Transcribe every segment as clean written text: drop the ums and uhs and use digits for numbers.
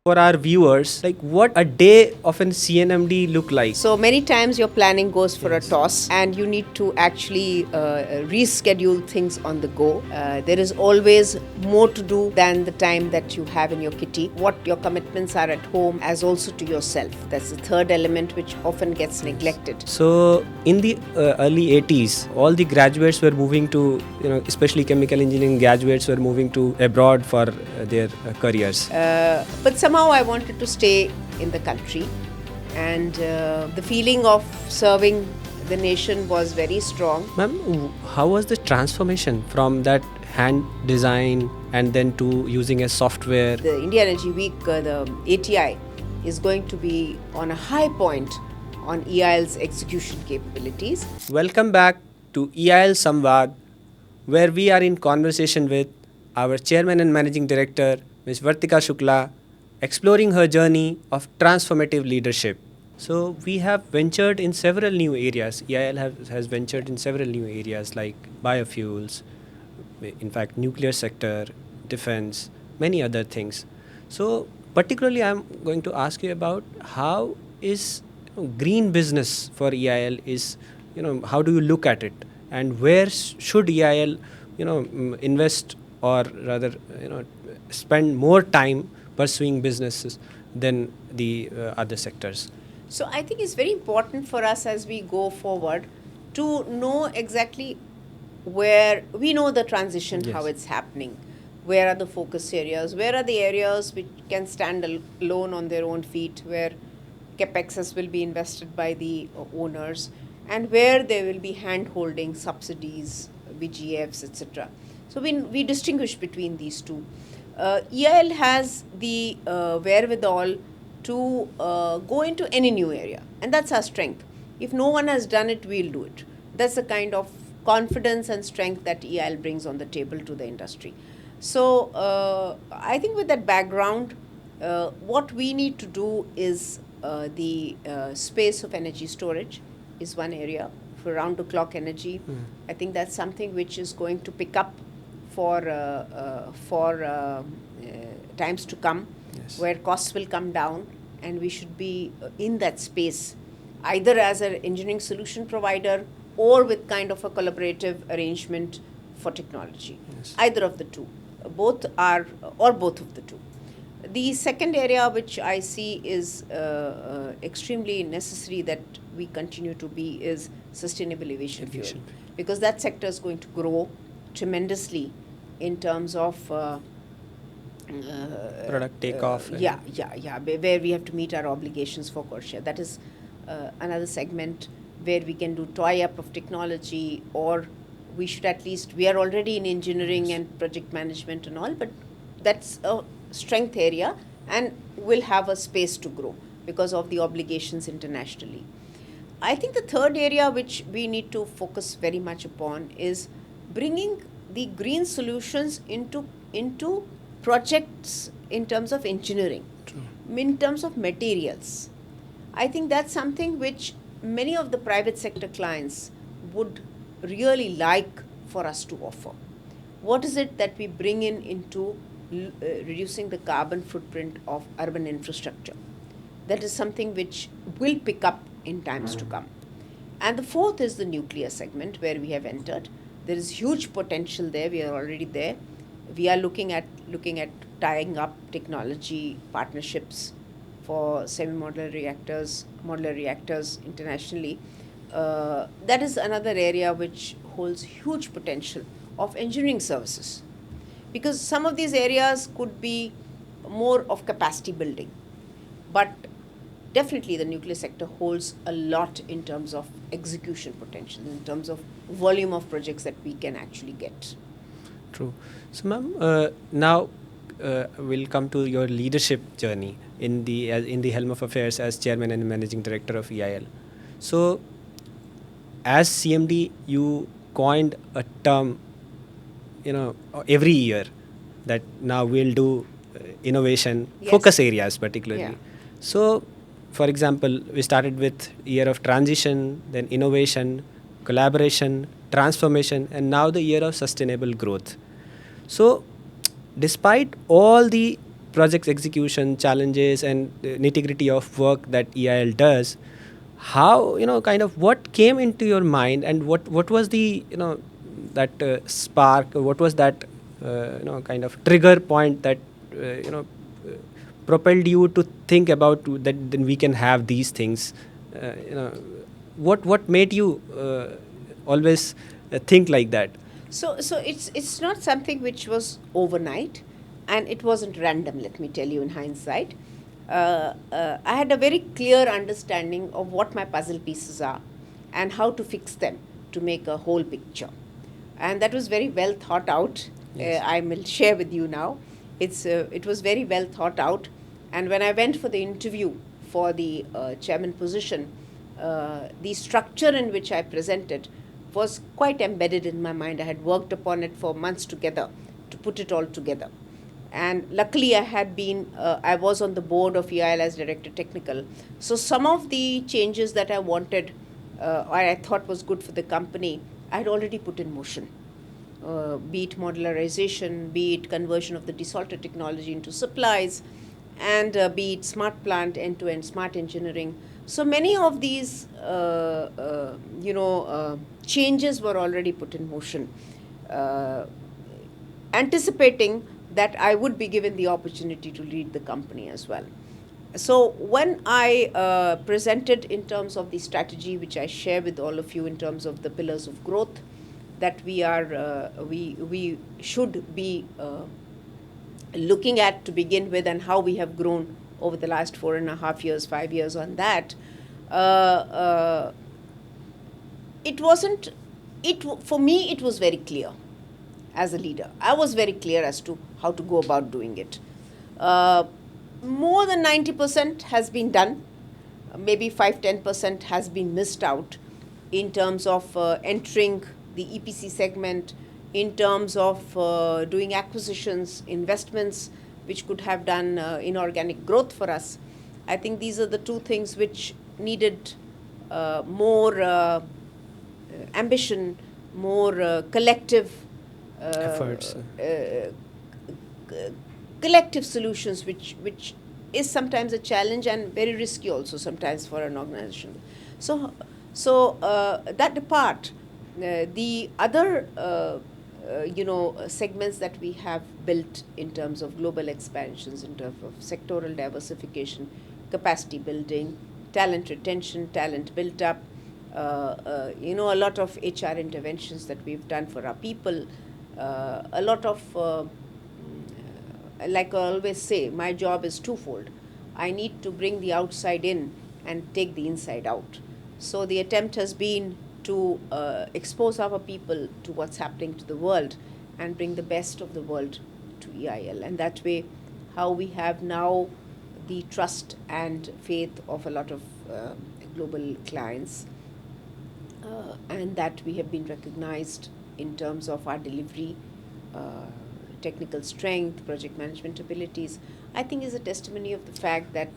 for our viewers, like what a day of an C&MD look like. So many times your planning goes for Yes. a toss and you need to actually reschedule things on the go. There is always more to do than the time that you have in your kitty. What your commitments are at home as also to yourself. That's the third element which often gets neglected. So in the early 80s, all the graduates were moving to, especially chemical engineering graduates were moving to abroad for their careers. But somehow I wanted to stay in the country, and the feeling of serving the nation was very strong. Ma'am, how was the transformation from that hand design and then to using a software? The India Energy Week, the ATI, is going to be on a high point on EIL's execution capabilities. Welcome back to EIL Samvaad, where we are in conversation with our chairman and managing director, Ms. Vartika Shukla, exploring her journey of transformative leadership. So we have ventured in several new areas. EIL has ventured in several new areas like biofuels, in fact, nuclear sector, defense, many other things. So particularly, I'm going to ask you about how is green business for EIL is, how do you look at it, and where should EIL, invest or rather, spend more time pursuing businesses than the other sectors. So I think it's very important for us as we go forward to know exactly where we know the transition, Yes. how it's happening, where are the focus areas, where are the areas which can stand alone on their own feet, where capexes will be invested by the owners, and where there will be hand holding, subsidies, VGFs, etc. So we distinguish between these two. EIL has the wherewithal to go into any new area, and that's our strength. If no one has done it, we'll do it. That's the kind of confidence and strength that EIL brings on the table to the industry. So I think with that background, what we need to do is the space of energy storage is one area for round-the-clock energy. I think that's something which is going to pick up for times to come, Yes. where costs will come down, and we should be in that space, either as an engineering solution provider or with kind of a collaborative arrangement for technology. Yes. Either of the two, both are, or both of the two. The second area which I see is extremely necessary that we continue to be is sustainable aviation fuel, because that sector is going to grow tremendously in terms of Product takeoff. where we have to meet our obligations for CORSIA. That is another segment where we can do tie-up of technology, or we should at least, we are already in engineering and project management and all, but that's a strength area and will have a space to grow because of the obligations internationally. I think the third area which we need to focus very much upon is bringing the green solutions into projects in terms of engineering, in terms of materials. I think that's something which many of the private sector clients would really like for us to offer. What is it that we bring into reducing the carbon footprint of urban infrastructure? That is something which will pick up in times to come. And the fourth is the nuclear segment where we have entered. There is huge potential there. We are already there. We are looking at tying up technology partnerships for semi-modular reactors internationally. That is another area which holds huge potential of engineering services, because some of these areas could be more of capacity building, but definitely the nuclear sector holds a lot in terms of execution potential, in terms of volume of projects that we can actually get. True. So, ma'am, now we'll come to your leadership journey in the helm of affairs as chairman and managing director of EIL. So, as CMD, you coined a term, every year that now we'll do innovation Yes. focus areas particularly. Yeah. So, for example, we started with year of transition, then innovation, collaboration, transformation, and now the year of sustainable growth. So, despite all the project execution challenges and nitty-gritty of work that EIL does, how, kind of what came into your mind, and what was the, that spark, or what was that, kind of trigger point that, propelled you to think about that then we can have these things, you know what made you always think like that? So it's not something which was overnight, and it wasn't random. Let me tell you, in hindsight, I had a very clear understanding of what my puzzle pieces are, and how to fix them to make a whole picture, and that was very well thought out. Yes. I will share with you now. It was very well thought out, and when I went for the interview for the chairman position, the structure in which I presented was quite embedded in my mind. I had worked upon it for months together to put it all together. And luckily, I was on the board of EIL as Director Technical. So some of the changes that I wanted, or I thought was good for the company, I had already put in motion. Be it modularization, be it conversion of the desalter technology into supplies, and be it smart plant, end-to-end smart engineering. So many of these, changes were already put in motion, anticipating that I would be given the opportunity to lead the company as well. So when I presented in terms of the strategy, which I share with all of you in terms of the pillars of growth, that we should be looking at to begin with, and how we have grown over the last 4.5 years, 5 years on that. It wasn't, for me, it was very clear as a leader. I was very clear as to how to go about doing it. More than 90% has been done. Maybe 5-10% has been missed out in terms of entering the EPC segment, in terms of doing acquisitions, investments, which could have done inorganic growth for us. I think these are the two things which needed more ambition, more collective Efforts. Collective solutions, which is sometimes a challenge and very risky also sometimes for an organization. So that apart, the other segments that we have built in terms of global expansions, in terms of sectoral diversification, capacity building, talent retention, talent built up, a lot of HR interventions that we've done for our people, a lot of, like I always say, my job is twofold. I need to bring the outside in and take the inside out. So the attempt has been to expose our people to what's happening to the world and bring the best of the world to EIL. And that way, how we have now the trust and faith of a lot of global clients, and that we have been recognized in terms of our delivery, technical strength, project management abilities, I think is a testimony of the fact that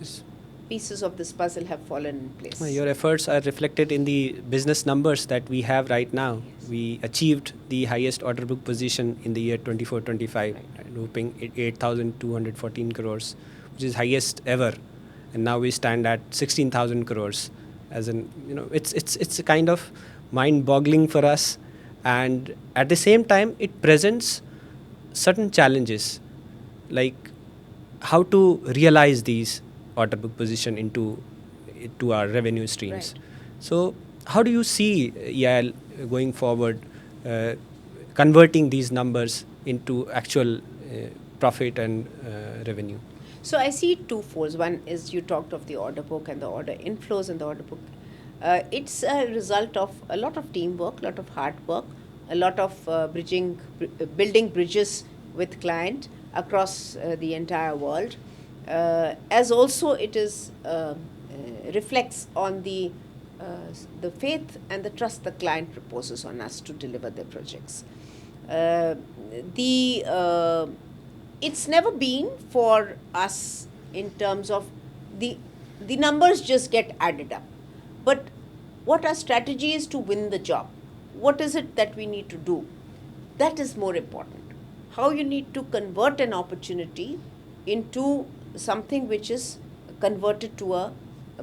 pieces of this puzzle have fallen in place. Your efforts are reflected in the business numbers that we have right now. Yes. We achieved the highest order book position in the year 24-25, Right. roping 8,214 crores, which is highest ever. And now we stand at 16,000 crores. As in, it's a kind of mind-boggling for us. And at the same time, it presents certain challenges, like how to realize these order book position into our revenue streams. Right. So how do you see EIL going forward, converting these numbers into actual profit and revenue? So I see two folds. One is, you talked of the order book and the order inflows and the order book. It's a result of a lot of teamwork, a lot of hard work, a lot of building bridges with client across the entire world. As also it is reflects on the faith and the trust the client reposes on us to deliver their projects. It's never been for us in terms of the numbers just get added up, but what our strategy is to win the job. What is it that we need to do? That is more important. How you need to convert an opportunity into something which is converted to a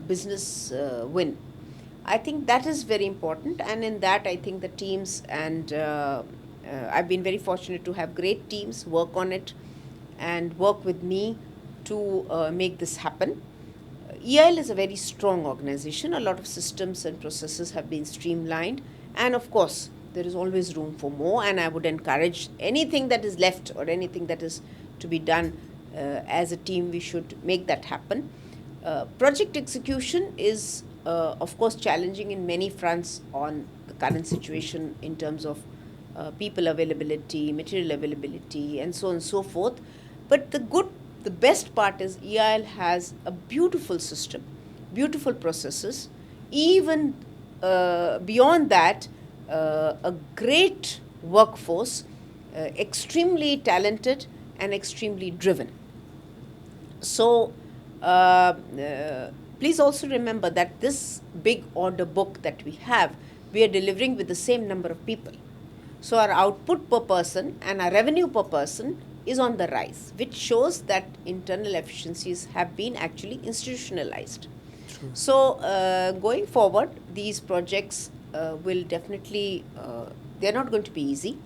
business win. I think that is very important, and in that, I think the teams and I've been very fortunate to have great teams work on it and work with me to make this happen. EIL is a very strong organization. A lot of systems and processes have been streamlined, and of course, there is always room for more. And I would encourage anything that is left or anything that is to be done as a team, we should make that happen. Project execution is, of course, challenging in many fronts on the current situation in terms of people availability, material availability, and so on and so forth. But the best part is EIL has a beautiful system, beautiful processes. Even beyond that, a great workforce, extremely talented and extremely driven. So, please also remember that this big order book that we have, we are delivering with the same number of people. So, our output per person and our revenue per person is on the rise, which shows that internal efficiencies have been actually institutionalized. True. So, going forward, these projects will definitely, they're not going to be easy.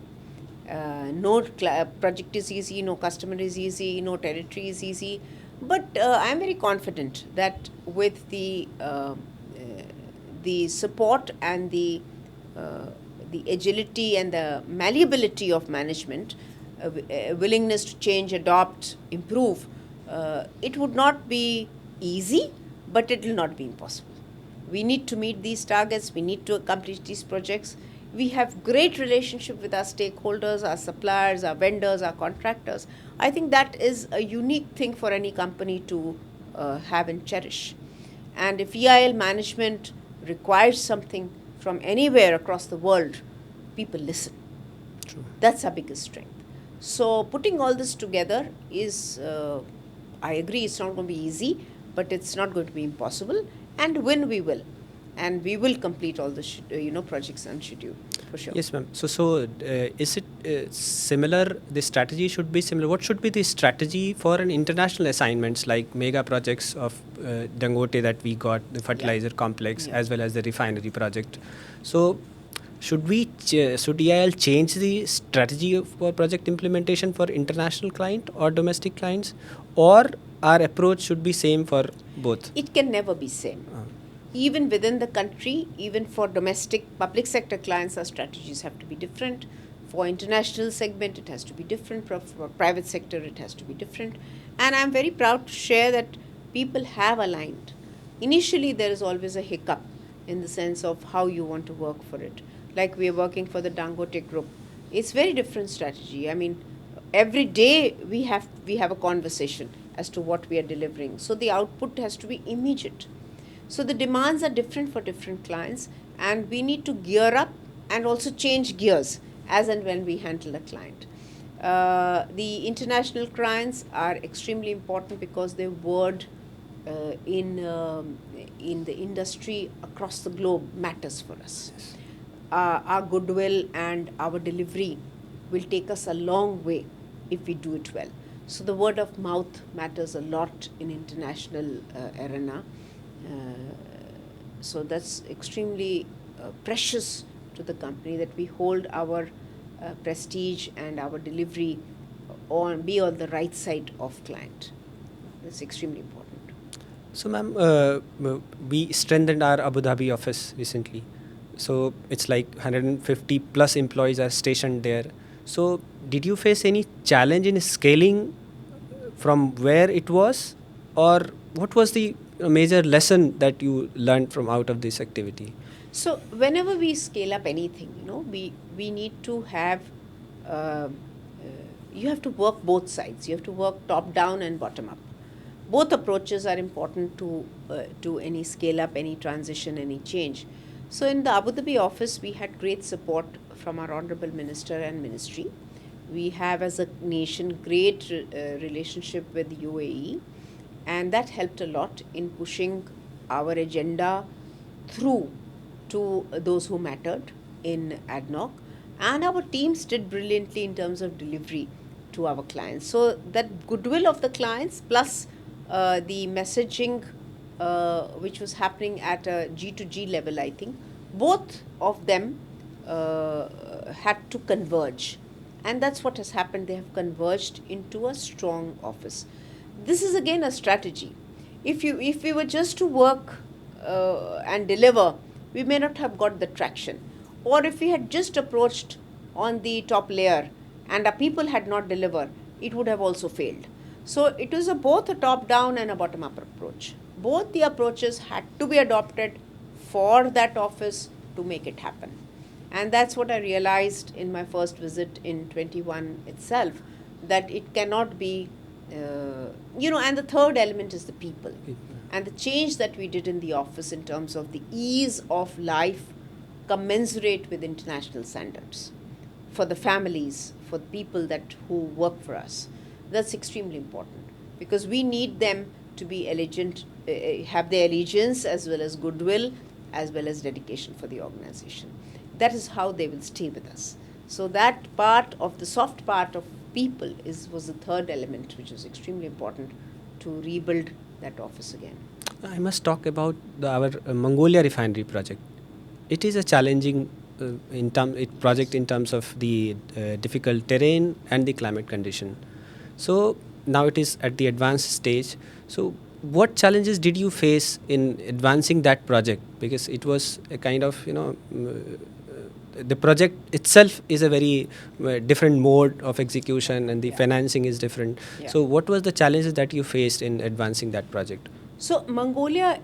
No project is easy, no customer is easy, no territory is easy. But I'm very confident that with the support and the agility and the malleability of management, willingness to change, adopt, improve, it would not be easy, but it will not be impossible. We need to meet these targets. We need to accomplish these projects. We have great relationship with our stakeholders, our suppliers, our vendors, our contractors. I think that is a unique thing for any company to have and cherish. And if EIL management requires something from anywhere across the world, people listen. True. That's our biggest strength. So putting all this together is, I agree, it's not going to be easy, but it's not going to be impossible. And win we will. And we will complete all the projects on schedule, for sure. Yes, ma'am. So is it similar? The strategy should be similar. What should be the strategy for an international assignments like mega projects of Dangote that we got, the fertilizer complex, as well as the refinery project? So should EIL change the strategy for project implementation for international client or domestic clients, or our approach should be same for both? It can never be same. Even within the country, even for domestic public sector clients, our strategies have to be different. For international segment, it has to be different. For private sector, it has to be different. And I'm very proud to share that people have aligned. Initially, there is always a hiccup in the sense of how you want to work for it. Like we are working for the Dangote group. It's very different strategy. I mean, every day we have a conversation as to what we are delivering. So the output has to be immediate. So the demands are different for different clients, and we need to gear up and also change gears as and when we handle a client. The international clients are extremely important because their word in the industry across the globe matters for us. Yes. Our goodwill and our delivery will take us a long way if we do it well. So the word of mouth matters a lot in international arena. So that's extremely precious to the company, that we hold our prestige and our delivery be on the right side of client. That's extremely important. So, ma'am, we strengthened our Abu Dhabi office recently. So it's like 150 plus employees are stationed there. So did you face any challenge in scaling from where it was, or what was the major lesson that you learned from out of this activity? So whenever we scale up anything, we need to have you have to work both sides. You have to work top down and bottom up. Both approaches are important to any scale up, any transition, any change. So in the Abu Dhabi office, we had great support from our Honorable Minister and Ministry. We have, as a nation, great relationship with UAE, and that helped a lot in pushing our agenda through to those who mattered in ADNOC. And our teams did brilliantly in terms of delivery. to our clients. So that goodwill of the clients plus the messaging which was happening at a G2G level, I think, both of them had to converge. And that's what has happened. They have converged into a strong office. This is again a strategy. If we were just to work and deliver, we may not have got the traction. Or if we had just approached on the top layer and our people had not delivered, it would have also failed. So it was both a top down and a bottom up approach. Both the approaches had to be adopted for that office to make it happen. And that's what I realized in my first visit in 21 itself, that it cannot be, and the third element is the people. And the change that we did in the office in terms of the ease of life commensurate with international standards for the families, for the people who work for us. That's extremely important because we need them to be have their allegiance as well as goodwill, as well as dedication for the organization. That is how they will stay with us. So that part of the soft part of people was the third element, which was extremely important to rebuild that office again. I must talk about our Mongolia refinery project. It is a challenging project in terms of the difficult terrain and the climate condition. So now it is at the advanced stage. So what challenges did you face in advancing that project? Because it was a kind of, the project itself is a very different mode of execution and the financing is different. Yeah. So what was the challenges that you faced in advancing that project? So Mongolia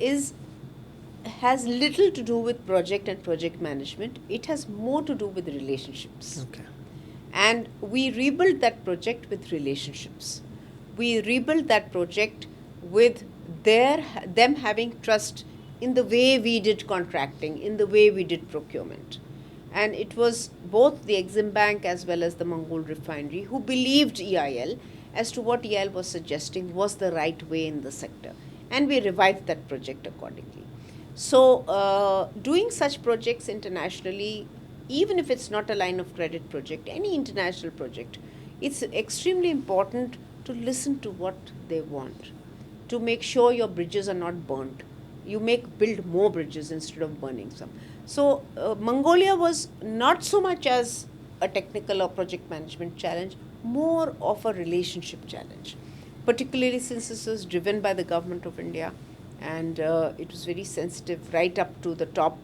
has little to do with project and project management. It has more to do with relationships. Okay. And we rebuilt that project with relationships. We rebuilt that project with them having trust in the way we did contracting, in the way we did procurement. And it was both the Exim Bank as well as the Mongol refinery who believed EIL as to what EIL was suggesting was the right way in the sector. And we revived that project accordingly. So doing such projects internationally, even if it's not a line of credit project, any international project, it's extremely important to listen to what they want, to make sure your bridges are not burnt. You build more bridges instead of burning some. So Mongolia was not so much as a technical or project management challenge, more of a relationship challenge, particularly since this was driven by the government of India, and it was very sensitive right up to the top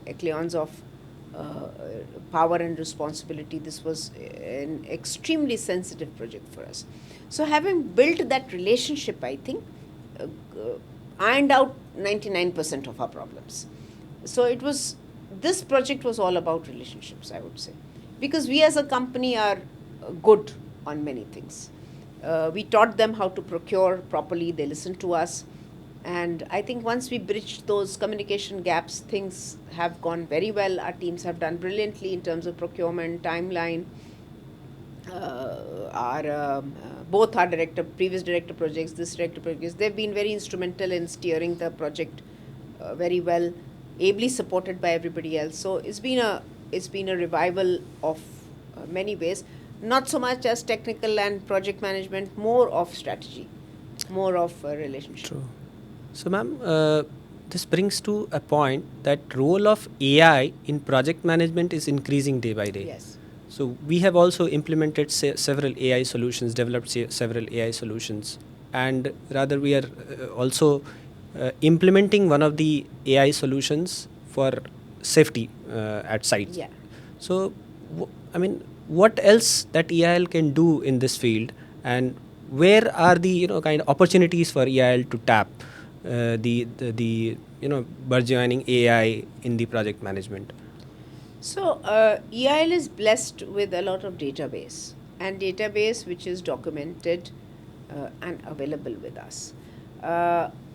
echelons of power and responsibility. This was an extremely sensitive project for us. So having built that relationship, I think, ironed out 99% of our problems. So this project was all about relationships, I would say, because we as a company are good on many things. We taught them how to procure properly, they listened to us, and I think once we bridged those communication gaps, things have gone very well. Our teams have done brilliantly in terms of procurement, timeline. Both our previous director projects, this director projects, they've been very instrumental in steering the project very well, ably supported by everybody else. So it's been a revival of many ways, not so much as technical and project management, more of strategy, more of a relationship. True. So ma'am, this brings to a point that role of AI in project management is increasing day by day. Yes. So we have also implemented several AI solutions, developed several AI solutions, and rather we are also implementing one of the AI solutions for safety at sites. Yeah. So, what else that EIL can do in this field, and where are the kind of opportunities for EIL to tap the burgeoning AI in the project management? So EIL is blessed with a lot of database which is documented and available with us.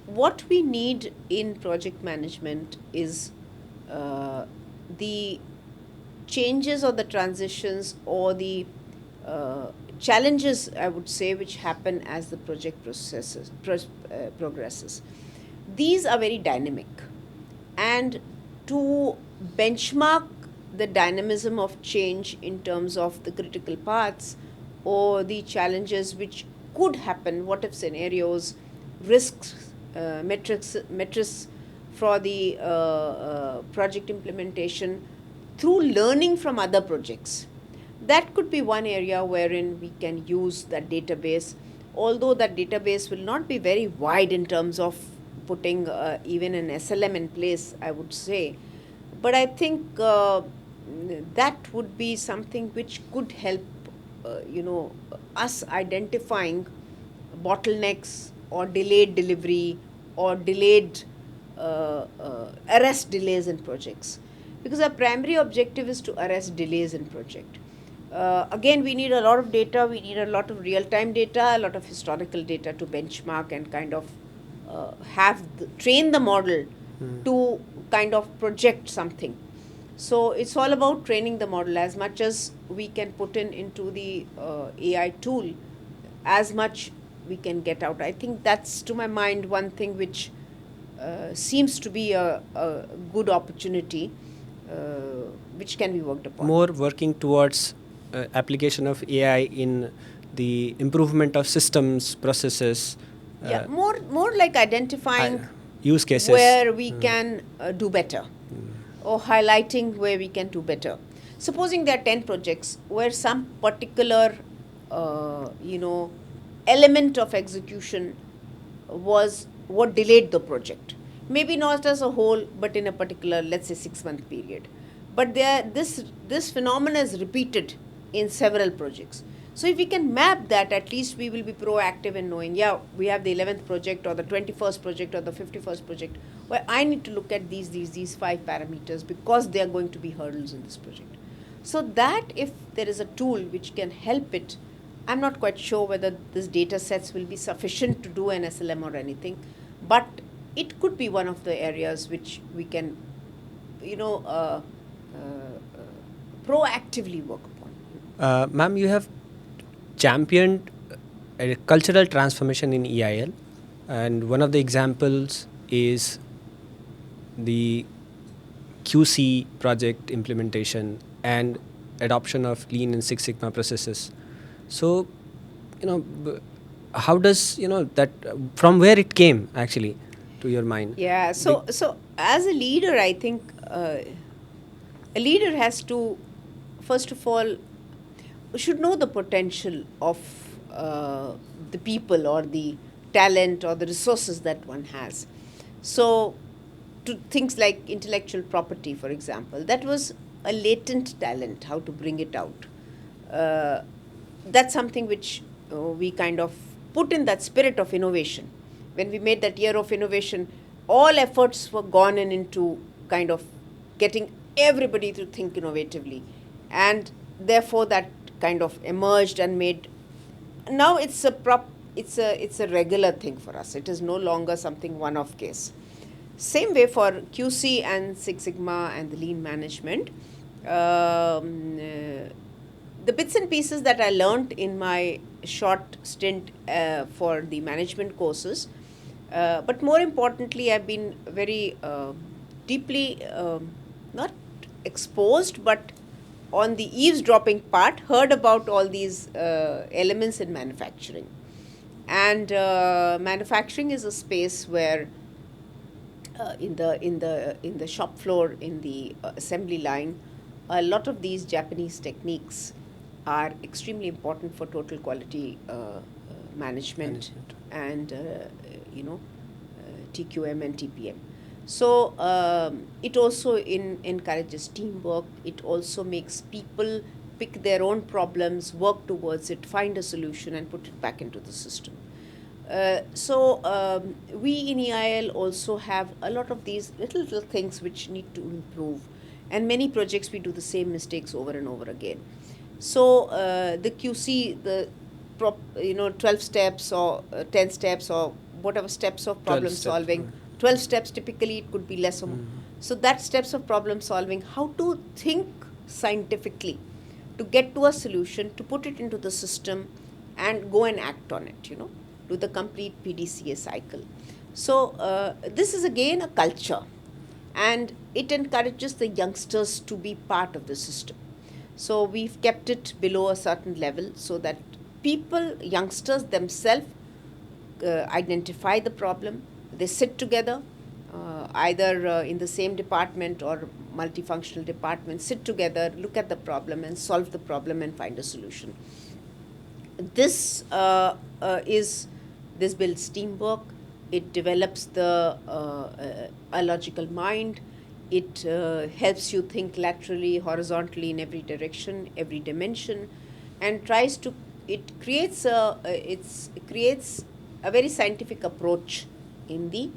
What we need in project management is the changes or the transitions or the challenges, I would say, which happen as the project progresses. These are very dynamic, and to benchmark the dynamism of change in terms of the critical paths, or the challenges which could happen, what if scenarios, risks, metrics for the project implementation through learning from other projects. That could be one area wherein we can use that database, although that database will not be very wide in terms of putting even an SLM in place, I would say. But I think that would be something which could help, us identifying bottlenecks or delayed delivery or delayed arrest delays in projects, because our primary objective is to arrest delays in project. Again, we need a lot of data, we need a lot of real-time data, a lot of historical data to benchmark and kind of train the model to kind of project something. So it's all about training the model. As much as we can put into the AI tool, as much we can get out. I think that's, to my mind, one thing which seems to be a good opportunity which can be worked upon. More working towards application of AI in the improvement of systems, processes. Yeah, more like identifying use cases where we can do better, or highlighting where we can do better. Supposing there are 10 projects where some particular element of execution was what delayed the project, maybe not as a whole but in a particular, let's say, 6-month period, but this phenomenon is repeated in several projects. So if we can map that, at least we will be proactive in knowing, yeah, we have the 11th project or the 21st project or the 51st project where I need to look at these 5 parameters because they are going to be hurdles in this project. So that if there is a tool which can help it, I'm not quite sure whether this data sets will be sufficient to do an SLM or anything, but it could be one of the areas which we can, proactively work upon. Ma'am, you have championed a cultural transformation in EIL, and one of the examples is the QC project implementation and adoption of Lean and Six Sigma processes. So, how does that from where it came actually to your mind? Yeah. So as a leader, I think a leader has to, first of all, should know the potential of the people or the talent or the resources that one has. So, to things like intellectual property, for example, that was a latent talent, how to bring it out. That's something which we kind of put in that spirit of innovation. When we made that year of innovation, all efforts were gone into kind of getting everybody to think innovatively. And therefore, that kind of emerged and made. Now it's a regular thing for us. It is no longer something one-off case. Same way for QC and Six Sigma and the lean management. The bits and pieces that I learned in my short stint for the management courses, but more importantly, I've been very deeply not exposed, but on the eavesdropping part, heard about all these elements in manufacturing. And manufacturing is a space where in the shop floor, in the assembly line, a lot of these Japanese techniques are extremely important for total quality management and TQM and TPM. So it also encourages teamwork. It also makes people pick their own problems, work towards it, find a solution, and put it back into the system. So we in EIL also have a lot of these little things which need to improve, and many projects we do the same mistakes over and over again. So the QC, the 12 steps or 10 steps or whatever steps of problem solving, 12 steps typically, it could be less or more. So that steps of problem solving, how to think scientifically to get to a solution, to put it into the system and go and act on it, do the complete PDCA cycle. So this is again a culture, and it encourages the youngsters to be part of the system. So we've kept it below a certain level so that people, youngsters themselves, identify the problem. They sit together, either in the same department or multifunctional department, sit together, look at the problem and solve the problem and find a solution. This is this builds teamwork. It develops the a logical mind. It helps you think laterally, horizontally in every direction, every dimension, and tries to. It creates a very scientific approach in the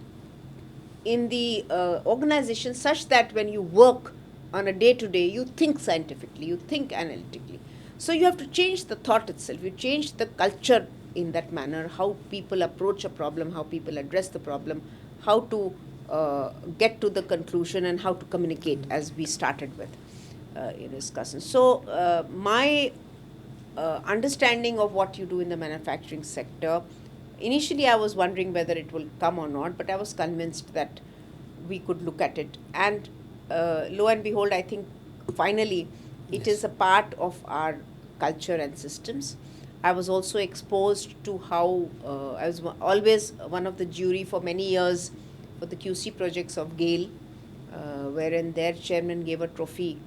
organization, such that when you work on a day to day, you think scientifically, you think analytically. So you have to change the thought itself. You change the culture in that manner, how people approach a problem, how people address the problem, how to get to the conclusion, and how to communicate, as we started with in discussion. So my understanding of what you do in the manufacturing sector, initially I was wondering whether it will come or not, but I was convinced that we could look at it. And lo and behold, I think finally it is a part of our culture and systems. I was also exposed to how I was always one of the jury for many years for the QC projects of GAIL, wherein their chairman gave a trophy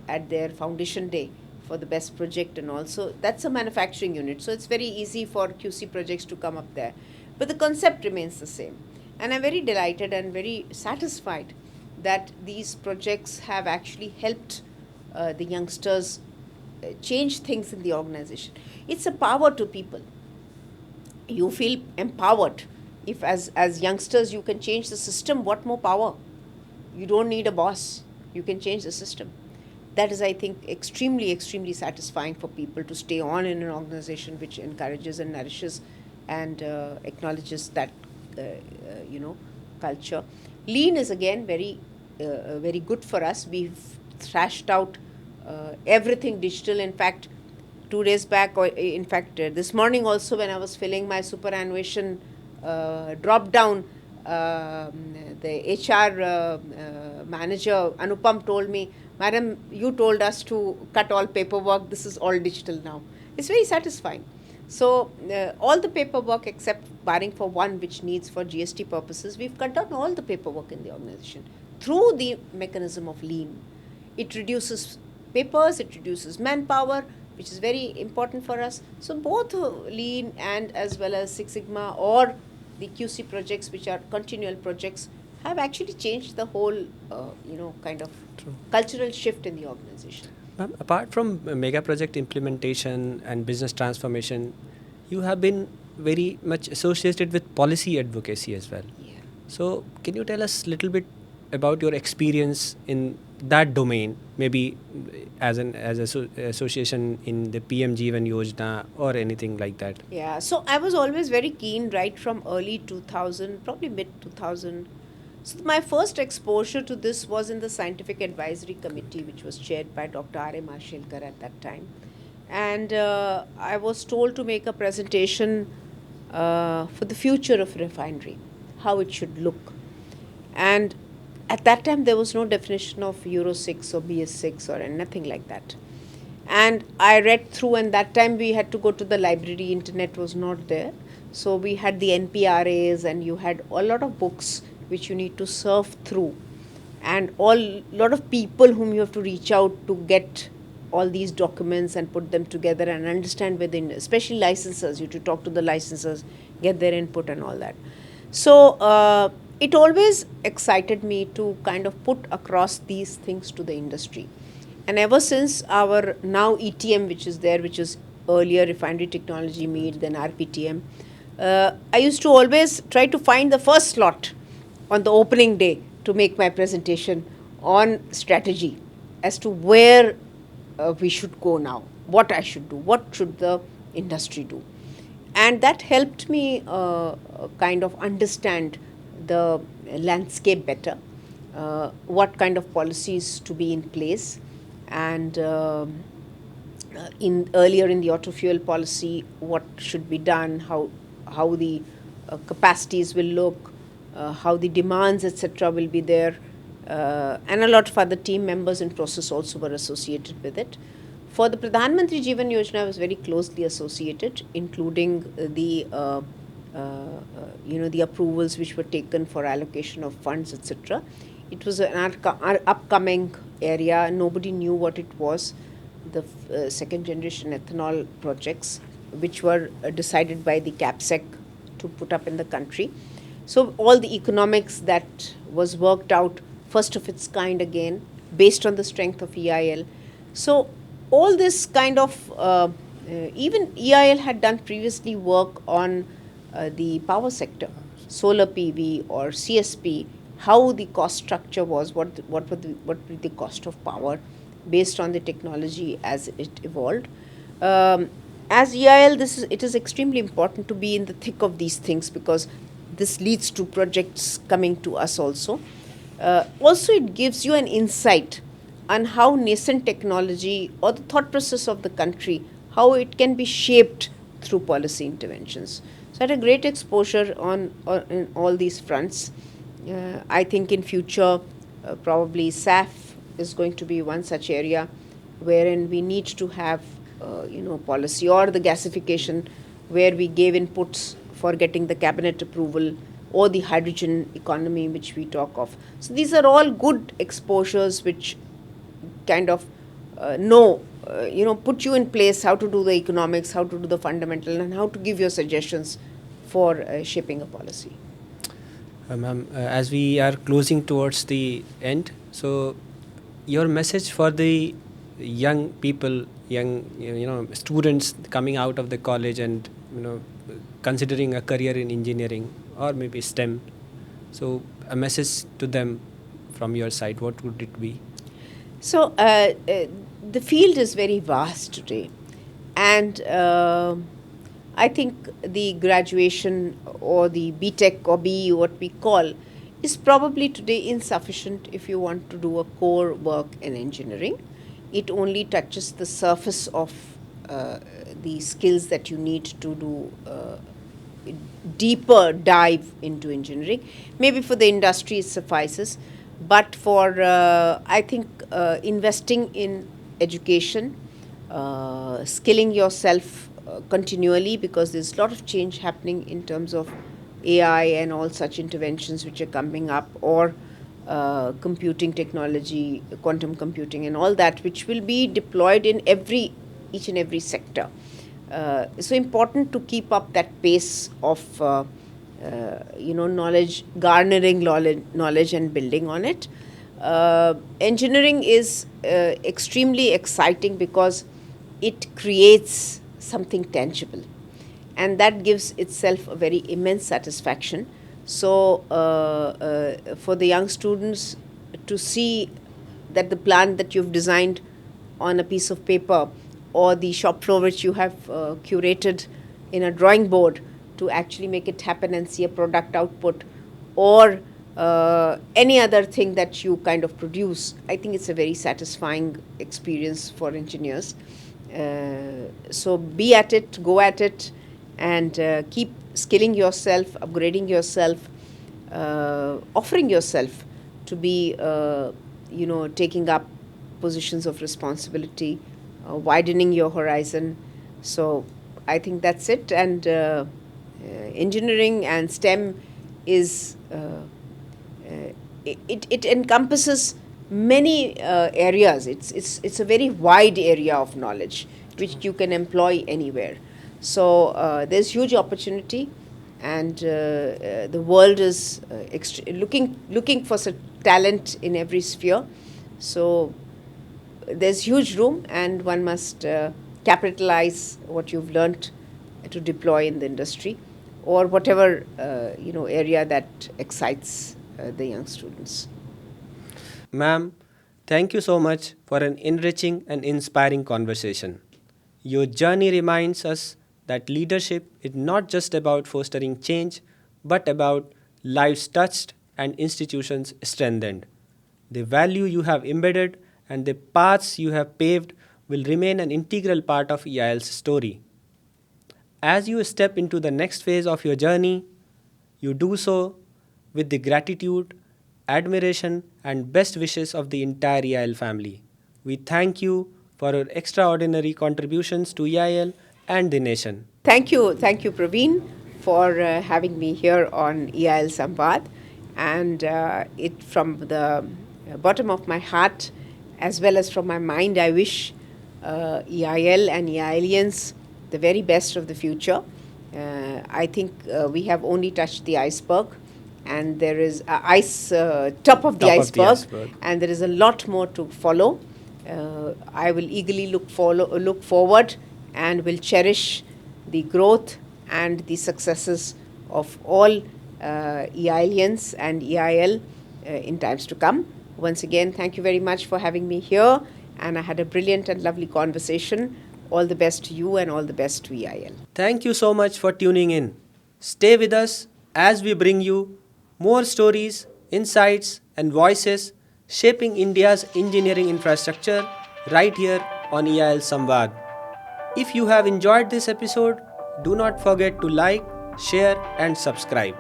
at their foundation day for the best project. And also that's a manufacturing unit, so it's very easy for QC projects to come up there, but the concept remains the same. And I'm very delighted and very satisfied that these projects have actually helped the youngsters change things in the organization. It's a power to people. You feel empowered. If as youngsters you can change the system, what more power? You don't need a boss. You can change the system. That is, I think, extremely satisfying for people to stay on in an organization which encourages and nourishes and acknowledges that culture. Lean is again very good for us. We've thrashed out everything digital. In fact, 2 days back, or in fact this morning also, when I was filling my superannuation drop down, the HR manager Anupam told me, "Madam, you told us to cut all paperwork. This is all digital now." It's very satisfying. So all the paperwork, except barring for one which needs for GST purposes, we've cut down all the paperwork in the organization through the mechanism of lean. It reduces papers, it reduces manpower, which is very important for us. So both lean and as well as Six Sigma or the QC projects, which are continual projects, have actually changed the whole, kind of True. cultural shift in the organization. Ma'am, apart from mega project implementation and business transformation, you have been very much associated with policy advocacy as well. Yeah. So, can you tell us a little bit about your experience in that domain, maybe as an association in the PM Jeevan Yojana or anything like that? Yeah, so I was always very keen right from early 2000, probably mid 2000. So my first exposure to this was in the Scientific Advisory Committee, which was chaired by Dr. R. A. Marshalkar at that time. And I was told to make a presentation for the future of refinery, how it should look. And at that time, there was no definition of Euro 6 or BS6 or nothing like that. And I read through, and that time we had to go to the library, internet was not there. So we had the NPRAs, and you had a lot of books which you need to surf through, and lot of people whom you have to reach out to get all these documents and put them together and understand within, especially licensors, you have to talk to the licensors, get their input and all that. So it always excited me to kind of put across these things to the industry. And ever since our now ETM, which is there, which is earlier Refinery Technology Meet, then RPTM, I used to always try to find the first slot on the opening day to make my presentation on strategy as to where we should go now, what I should do, what should the industry do. And that helped me kind of understand the landscape better, what kind of policies to be in place. And earlier in the auto fuel policy, what should be done, how the capacities will look, how the demands, etc., will be there, and a lot of other team members in process also were associated with it. For the Pradhan Mantri Jeevan Yojana, I was very closely associated, including the approvals which were taken for allocation of funds, etc. It was our upcoming area. Nobody knew what it was. The second generation ethanol projects, which were decided by the CAPSEC to put up in the country. So all the economics that was worked out, first of its kind again, based on the strength of EIL. So all this kind of even EIL had done previously work on the power sector, solar PV or CSP, how the cost structure was, what were the cost of power based on the technology as it evolved. Um, as EIL, it is extremely important to be in the thick of these things, because this leads to projects coming to us also. Also, it gives you an insight on how nascent technology or the thought process of the country, how it can be shaped through policy interventions. So I had a great exposure on in all these fronts. I think in future, probably SAF is going to be one such area wherein we need to have policy, or the gasification, where we gave inputs for getting the cabinet approval, or the hydrogen economy which we talk of. So these are all good exposures which kind of put you in place how to do the economics, how to do the fundamental, and how to give your suggestions for shaping a policy. Ma'am, as we are closing towards the end, so your message for the young people, young students coming out of the college and considering a career in engineering or maybe STEM. So a message to them from your side, what would it be? So the field is very vast today, and I think the graduation or the BTech or BE, what we call, is probably today insufficient if you want to do a core work in engineering. It only touches the surface of the skills that you need to do deeper dive into engineering. Maybe for the industry it suffices, but for I think investing in education, skilling yourself continually, because there's a lot of change happening in terms of AI and all such interventions which are coming up, or computing technology, quantum computing, and all that, which will be deployed in each and every sector. So important to keep up that pace of knowledge, garnering knowledge and building on it. Engineering is extremely exciting because it creates something tangible, and that gives itself a very immense satisfaction. So for the young students to see that the plan that you've designed on a piece of paper, or the shop floor which you have curated in a drawing board, to actually make it happen and see a product output, or any other thing that you kind of produce, I think it's a very satisfying experience for engineers. So be at it, go at it, and keep skilling yourself, upgrading yourself, offering yourself to be, taking up positions of responsibility, widening your horizon. So I think that's it. And engineering and STEM is it encompasses many areas. It's a very wide area of knowledge which you can employ anywhere. So there's huge opportunity, and the world is looking for such talent in every sphere. So there's huge room, and one must capitalize what you've learnt to deploy in the industry, or whatever area that excites the young students. Ma'am, thank you so much for an enriching and inspiring conversation. Your journey reminds us that leadership is not just about fostering change, but about lives touched and institutions strengthened. The value you have embedded and the paths you have paved will remain an integral part of EIL's story. As you step into the next phase of your journey, you do so with the gratitude, admiration, and best wishes of the entire EIL family. We thank you for your extraordinary contributions to EIL and the nation. Thank you, Praveen, for having me here on EIL Samvaad. And it from the bottom of my heart, as well as from my mind, I wish EIL and EILians the very best of the future. I think we have only touched the iceberg, and there is ice top of the Top of the iceberg, iceberg. and there is a lot more to follow. I will eagerly look forward, and will cherish the growth and the successes of all EILians and EIL in times to come. Once again, thank you very much for having me here, and I had a brilliant and lovely conversation. All the best to you, and all the best to EIL. Thank you so much for tuning in. Stay with us as we bring you more stories, insights, and voices shaping India's engineering infrastructure right here on EIL Samvaad. If you have enjoyed this episode, do not forget to like, share, and subscribe.